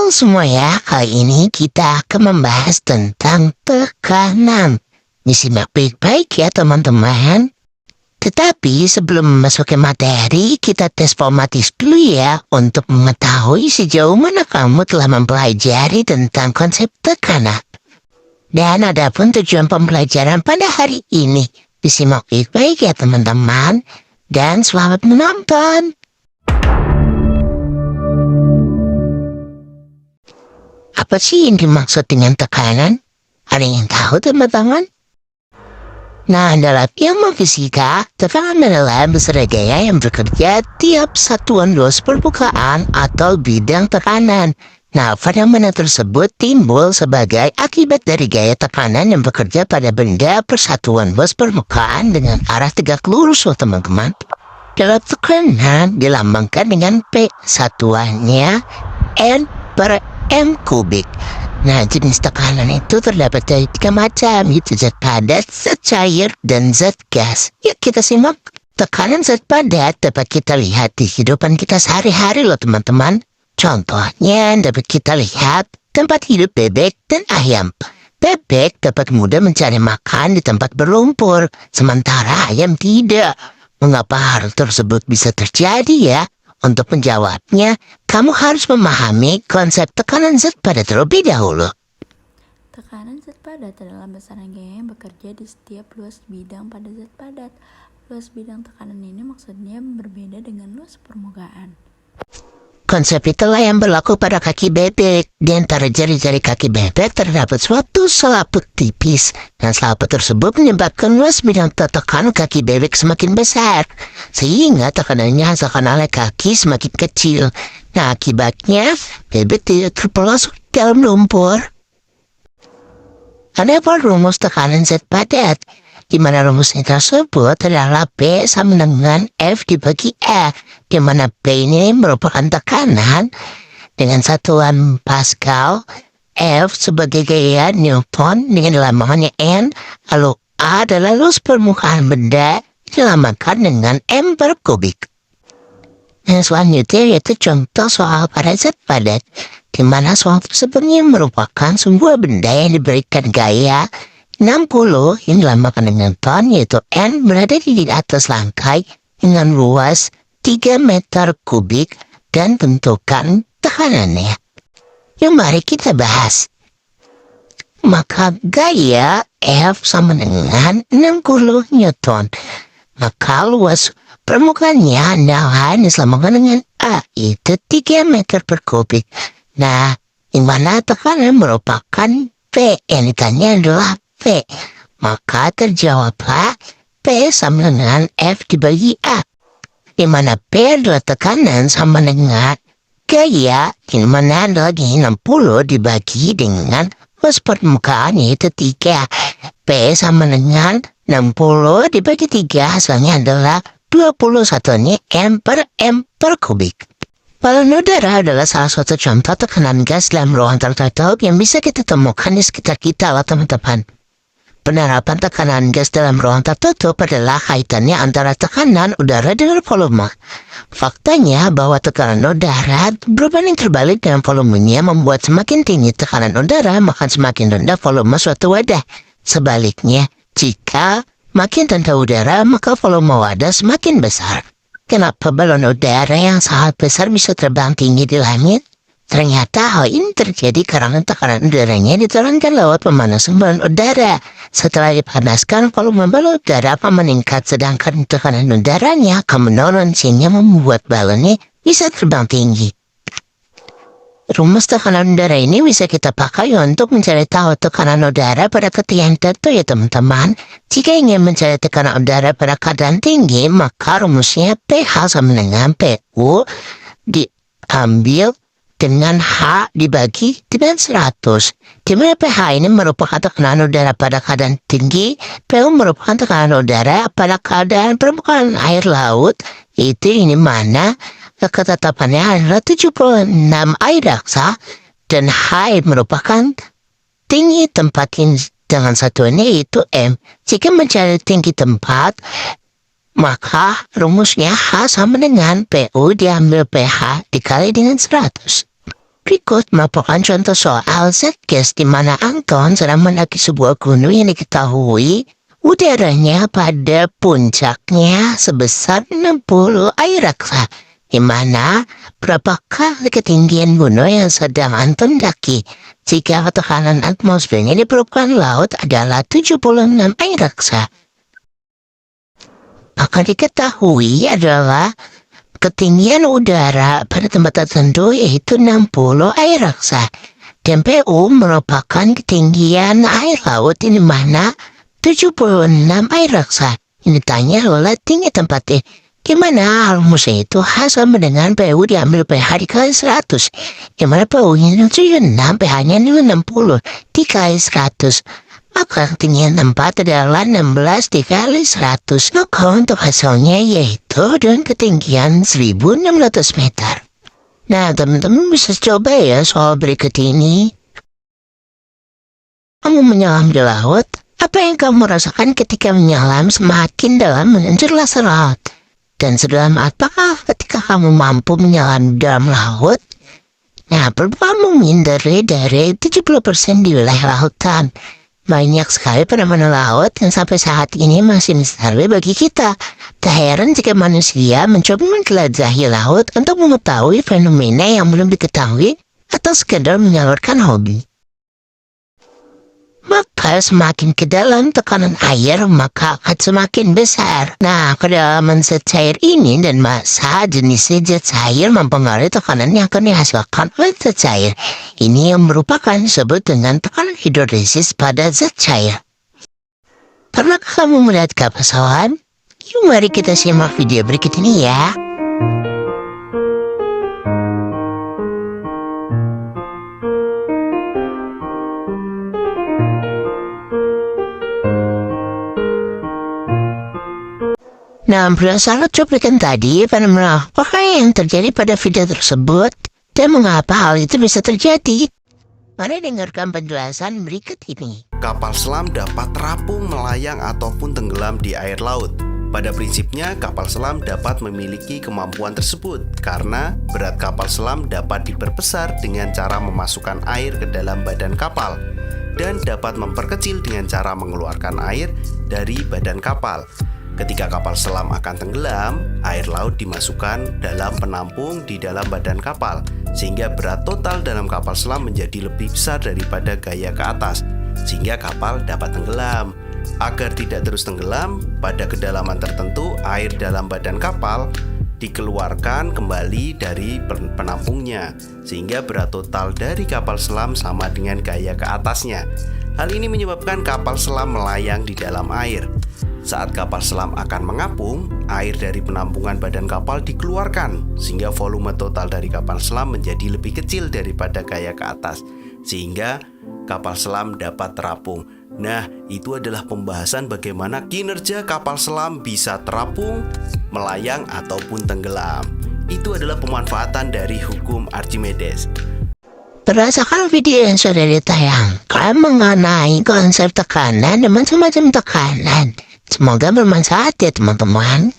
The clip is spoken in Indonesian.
Halo semua ya, kali ini kita akan membahas tentang tekanan. Disimak baik-baik ya teman-teman. Tetapi sebelum memasuki materi, kita tes formatif dulu ya untuk mengetahui sejauh mana kamu telah mempelajari tentang konsep tekanan. Dan adapun tujuan pembelajaran pada hari ini. Disimak baik-baik ya teman-teman. Dan selamat menonton. Apa sih yang dimaksud dengan tekanan? Ada yang tahu teman-teman? Nah, dalam ilmu fisika, tekanan adalah besar gaya yang bekerja tiap satuan luas permukaan atau bidang tekanan. Nah, fenomena tersebut timbul sebagai akibat dari gaya tekanan yang bekerja pada benda persatuan luas permukaan dengan arah tegak lurus, teman-teman. Dalam tekanan dilambangkan dengan P, satuannya N per M kubik. Nah, jenis tekanan itu terdapat dari 3 macam, yaitu zat padat, zat cair, dan zat gas. Yuk kita simak. Tekanan zat padat dapat kita lihat di kehidupan kita sehari-hari loh teman-teman. Contohnya dapat kita lihat tempat hidup bebek dan ayam. Bebek dapat mudah mencari makan di tempat berlumpur, sementara ayam tidak. Mengapa hal tersebut bisa terjadi ya? Untuk menjawabnya, kamu harus memahami konsep tekanan zat padat terlebih dahulu. Tekanan zat padat adalah besaran gaya yang bekerja di setiap luas bidang pada zat padat. Luas bidang tekanan ini maksudnya berbeda dengan luas permukaan. Konsep itulah yang berlaku pada kaki bebek. Di antara jari-jari kaki bebek terdapat suatu selaput tipis, dan selaput tersebut menyebabkan luas bidang tekanan kaki bebek semakin besar, sehingga tekanannya hasilkan oleh kaki semakin kecil. Nah, akibatnya bebek tidak terpelosok dalam lumpur. Ada rumus tekanan zat padat, di mana rumusnya tersebut adalah P sama dengan F dibagi E, di mana P ini merupakan tekanan dengan satuan Pascal, F sebagai gaya Newton dengan lambangannya N, lalu A adalah luas permukaan benda dilambangkan dengan M per kubik. Yang selanjutnya yaitu contoh soal pada zat padat, di mana soal tersebutnya merupakan sebuah benda yang diberikan gaya 60 yang dilambangkan dengan ton, yaitu N berada di atas lantai dengan luas 3 meter kubik dan tentukan tekanannya. Yuk mari kita bahas. Maka gaya F sama dengan 60 Newton. Maka luas permukaannya adalah disambungkan dengan A, itu 3 meter per kubik. Nah, yang mana tekanan merupakan P, yang ditanya adalah P. Maka terjawablah P sama dengan F dibagi A. Di mana P adalah tekanan sama dengan gaya, di mana adalah gaya 60 dibagi dengan luas permukaan yaitu 3. P sama dengan 60 dibagi 3 hasilnya adalah 21 M per kubik. Balon udara adalah salah satu contoh tekanan gas dalam ruang tertutup yang bisa kita temukan di sekitar kita loh teman-teman. Penerapan tekanan gas dalam ruang tertutup adalah kaitannya antara tekanan udara dengan volume. Faktanya bahwa tekanan udara berbanding terbalik dengan volumenya membuat semakin tinggi tekanan udara maka semakin rendah volume suatu wadah. Sebaliknya, jika makin rendah udara maka volume wadah semakin besar. Kenapa balon udara yang sangat besar bisa terbang tinggi di langit? Ternyata hal ini terjadi karena tekanan udaranya diturunkan lewat pemanasan balon udara. Setelah dipanaskan, volume balon udara akan meningkat sedangkan tekanan udaranya akan menurun sehingga membuat balonnya bisa terbang tinggi. Rumus tekanan udara ini bisa kita pakai untuk mencari tahu tekanan udara pada ketinggian tertentu ya teman-teman. Jika ingin mencari tekanan udara pada keadaan tinggi, maka rumusnya pH sama dengan PU diambil dengan H dibagi dengan 100. Di mana pH ini merupakan tekanan udara pada keadaan tinggi, PU merupakan tekanan udara pada keadaan permukaan air laut, itu ini mana ketetapannya adalah 76 air daksa, dan H merupakan tinggi tempat dengan satuannya yaitu M. Jika mencari tinggi tempat, maka rumusnya H sama dengan PU diambil pH dikali dengan 100. berikut merupakan contoh soal Z-case di mana Anton sedang mendaki sebuah gunung yang diketahui udaranya pada puncaknya sebesar 60 air raksa. Di mana berapa kali ketinggian gunung yang sedang Anton daki? Jika tekanan atmosfernya di permukaan laut adalah 76 air raksa. Maka diketahui adalah ketinggian udara pada tempat tertentu yaitu 60 air raksa. Dan PU merupakan ketinggian air laut di mana 76 air raksa. Ini tanya oleh tinggi tempatnya. Gimana hal musim itu sama dengan PU diambil pH dikali 100. Gimana PU-nya 76, pH-nya 60 dikali 100. Maka ketinggian tempat adalah 16 dikali 100. Maka untuk hasilnya yaitu dengan ketinggian 1600 meter. Nah, teman-teman bisa coba ya soal berikut ini. Kamu menyelam di laut? Apa yang kamu rasakan ketika menyelam semakin dalam menuju laser laut? Dan sedalam apakah ketika kamu mampu menyelam di dalam laut? Nah, perlu kamu menghindari dari 70% di wilayah lautan. Banyak sekali fenomena laut yang sampai saat ini masih misteri bagi kita. Tak heran jika manusia mencoba menjelajahi laut untuk mengetahui fenomena yang belum diketahui atau sekedar menyalurkan hobi. Maka semakin ke dalam tekanan air, maka akan semakin besar. Nah, kedalaman zat cair ini dan massa jenis zat cair mempengaruhi tekanan yang akan dihasilkan oleh zat cair. Ini yang merupakan disebut dengan tekanan hidrolisis pada zat cair. Pernahkah kamu melihat kapal selam? Yuk mari kita simak video berikut ini ya. Nah, berdasarkan cuplikan tadi, fenomena apakah yang terjadi pada video tersebut dan mengapa hal itu bisa terjadi? Mari dengarkan penjelasan berikut ini. Kapal selam dapat terapung, melayang, ataupun tenggelam di air laut. Pada prinsipnya, kapal selam dapat memiliki kemampuan tersebut karena berat kapal selam dapat diperbesar dengan cara memasukkan air ke dalam badan kapal dan dapat memperkecil dengan cara mengeluarkan air dari badan kapal. Ketika kapal selam akan tenggelam, air laut dimasukkan dalam penampung di dalam badan kapal, sehingga berat total dalam kapal selam menjadi lebih besar daripada gaya ke atas, sehingga kapal dapat tenggelam. Agar tidak terus tenggelam, pada kedalaman tertentu air dalam badan kapal dikeluarkan kembali dari penampungnya, sehingga berat total dari kapal selam sama dengan gaya ke atasnya. Hal ini menyebabkan kapal selam melayang di dalam air. Saat kapal selam akan mengapung, air dari penampungan badan kapal dikeluarkan, sehingga volume total dari kapal selam menjadi lebih kecil daripada gaya ke atas, sehingga kapal selam dapat terapung. Nah, itu adalah pembahasan bagaimana kinerja kapal selam bisa terapung, melayang, ataupun tenggelam. Itu adalah pemanfaatan dari hukum Archimedes. Berdasarkan video yang sudah ditayangkan mengenai konsep tekanan dan macam-macam tekanan. Semoga bermanfaat ya teman-teman.